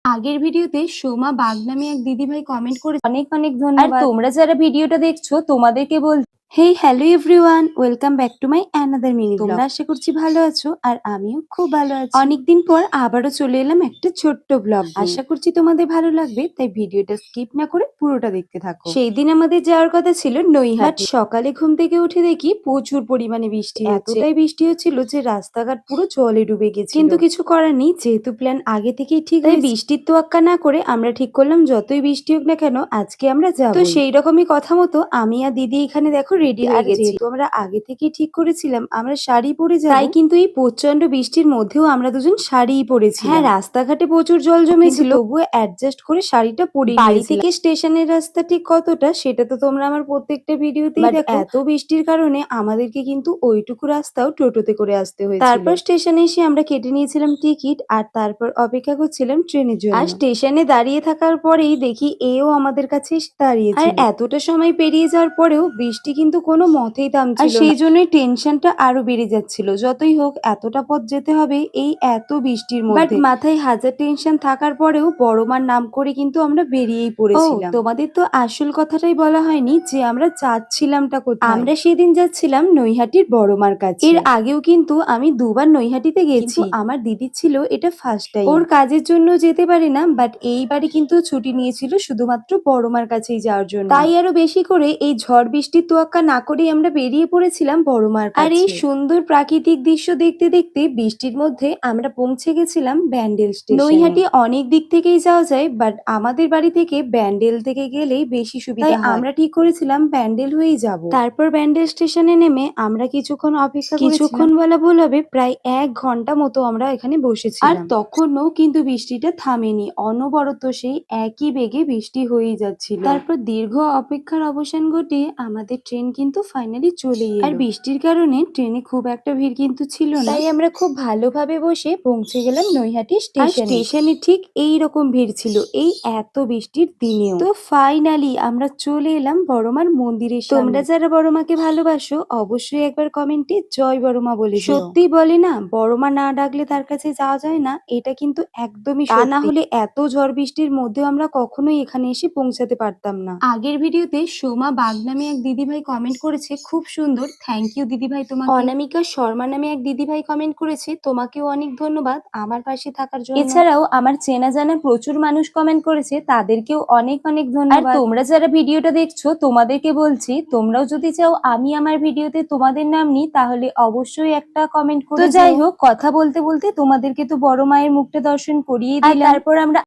আগের ভিডিওতে সোমা বাগ নামে এক দিদিভাই কমেন্ট করে অনেক অনেক আর ধন্যবাদ। তোমরা যারা ভিডিওটা দেখছো তোমাদেরকে hey hello everyone, welcome back to my another mini blog. তোমরা আশা করছি ভালো আছো আর আমিও খুব ভালো আছি। অনেকদিন পর আবারও চলে এলাম একটা ছোট্ট ব্লগ। আশা করছি তোমাদের ভালো লাগবে, তাই ভিডিওটা স্কিপ না করে পুরোটা দেখতে থাকো। সেই দিন আমাদের যাওয়ার কথা ছিল নৈহাটি। সকালে ঘুম থেকে উঠে দেখি প্রচুর পরিমাণে বৃষ্টি হচ্ছে। এতটাই বৃষ্টি হচ্ছিল যে রাস্তাঘাট পুরো জলে ডুবে গেছে। কিন্তু কিছু করার নেই, যেহেতু প্ল্যান আগে থেকেই ঠিক, তাই বৃষ্টির তোয়াক্কা না করে আমরা ঠিক করলাম যতই বৃষ্টি হোক না কেন আজকে আমরা যাবো। তো সেই রকমই কথা মতো আমি আর দিদি এখানে দেখো রেডি হয়ে গেছি। যেহেতু আমরা আগে থেকেই ঠিক করেছিলাম আমরা শাড়ি পরে যাবো, তাই কিন্তু এই প্রচন্ড বৃষ্টির মধ্যেও আমরা দুজন শাড়িই পরেছি। হ্যাঁ, রাস্তাঘাটে প্রচুর জল জমেছিল, তবুও অ্যাডজাস্ট করে শাড়িটা পরে বাড়ি থেকে স্টেশনের রাস্তা ঠিক কতটা সেটা তো তোমরা আমার প্রত্যেকটা ভিডিওতেই দেখো। এত বৃষ্টির কারণে আমাদেরকে কিন্তু ওইটুকু রাস্তাও টোটোতে করে আসতে হয়েছিল। তারপর স্টেশনে এসে আমরা কেটে নিয়েছিলাম টিকিট আর তারপর অপেক্ষা করছিলাম ট্রেনের জন্য। আর স্টেশনে দাঁড়িয়ে থাকার পরেই দেখি এও আমাদের কাছে এসে দাঁড়িয়েছে। আর এতটা সময় পেরিয়ে যাওয়ার পরেও বৃষ্টি কিন্তু কোনো মতেই থামছিল না। সেই জন্যই টেনশনটা আরো বেড়ে যাচ্ছিল। যতই হোক এতটা পথ যেতে হবে এই এত বৃষ্টির মধ্যে। বাট মাথায় হাজার টেনশন থাকার পরেও বড় মার নাম করে কিন্তু আমরা বেরিয়েই পড়েছিলাম। তোমাদের তো আসল কথাটাই বলা হয়নি যে আমরা যাচ্ছিলামটা কোথায়। আমরা সেদিন যাচ্ছিলাম নৈহাটির বড় মার কাছে। এর আগেও কিন্তু আমি দুবার নৈহাটিতে গেছি, আমার দিদি ছিল এটা ফার্স্ট টাইম। ওর কাজের জন্য যেতে পারি না, বাট এইবারে কিন্তু ছুটি নিয়েছিল শুধুমাত্র বড় মার কাছেই যাওয়ার জন্য। তাই আরো বেশি করে এই ঝড় বৃষ্টির তোয়াক্কা না করেই আমরা বেরিয়ে পড়েছিলাম বড় মার কাছে। আর এই সুন্দর প্রাকৃতিক দৃশ্য দেখতে দেখতে বৃষ্টির মধ্যে আমরা পৌঁছে গেছিলাম ব্যান্ডেল স্টেশন। নৈহাটি অনেক দিক থেকেই যাওয়া যায়, বাট আমাদের বাড়ি থেকে ব্যান্ডেল থেকে গেলেই বেশি সুবিধা হয়। আমরা ঠিক করেছিলাম ব্যান্ডেল হয়েই যাব। তারপর ব্যান্ডেল স্টেশনে নেমে আমরা কিছুক্ষণ অপেক্ষা করেছিলাম। কিছুক্ষণ বলা ভুল হবে, প্রায় 1 ঘন্টা মতো আমরা এখানে বসেছিলাম। আর তখনও কিন্তু বৃষ্টিটা থামেনি, অনবরত সেই একই বেগে বৃষ্টি হয়েই যাচ্ছিল। তারপর দীর্ঘ অপেক্ষার অবসান ঘটিয়ে আমাদের ট্রেন কিন্তু ফাইনালি চলে এলো। আর বৃষ্টির কারণে ট্রেনে খুব একটা ভিড় কিন্তু ছিল না, তাই আমরা খুব ভালোভাবে বসে পৌঁছে গেলাম নৈহাটি স্টেশনে। স্টেশনে ঠিক এই রকম ভিড় ছিল এই এত বৃষ্টির দিনেও। তো ফাইনালি আমরা চলে এলাম বড়মার মন্দিরের সামনে। তোমরা যারা বড়মাকে ভালোবাসো অবশ্যই একবার কমেন্টে জয় বড়মা বলে দিও। সত্যি বলে না, বড়মা না ডাকলে তার কাছে যাওয়া যায় না, এটা কিন্তু একদমই সত্যি। তা না হলে এত ঝড় বৃষ্টির মধ্যেও আমরা কখনোই এখানে এসে পৌঁছাতে পারতাম না। আগের ভিডিওতে সোমা বাগ নামে এক দিদিভাই কমেন্ট করেছে খুব সুন্দর, থ্যাংক ইউ দিদিভাই তোমাকে। অনামিকা শর্মা নামে এক দিদিভাই কমেন্ট করেছে তোমাকেও অনেক ধন্যবাদ আমার পাশে থাকার জন্য। এছাড়াও আমার চেনা জানা প্রচুর মানুষ কমেন্ট করেছে, তাদেরকেও অনেক অনেক ধন্যবাদ। আর তোমরা যারা ভিডিওটা দেখছো তোমাদেরকে বলছি, তোমরাও যদি চাও আমি আমার ভিডিওতে তোমাদের নাম নিই তাহলে অবশ্যই একটা কমেন্ট করে। তো যাই হোক, কথা বলতে বলতে তোমাদেরকে তো বড় মায়ের মুখটা দর্শন করিয়ে দিলাম। তারপর আমরা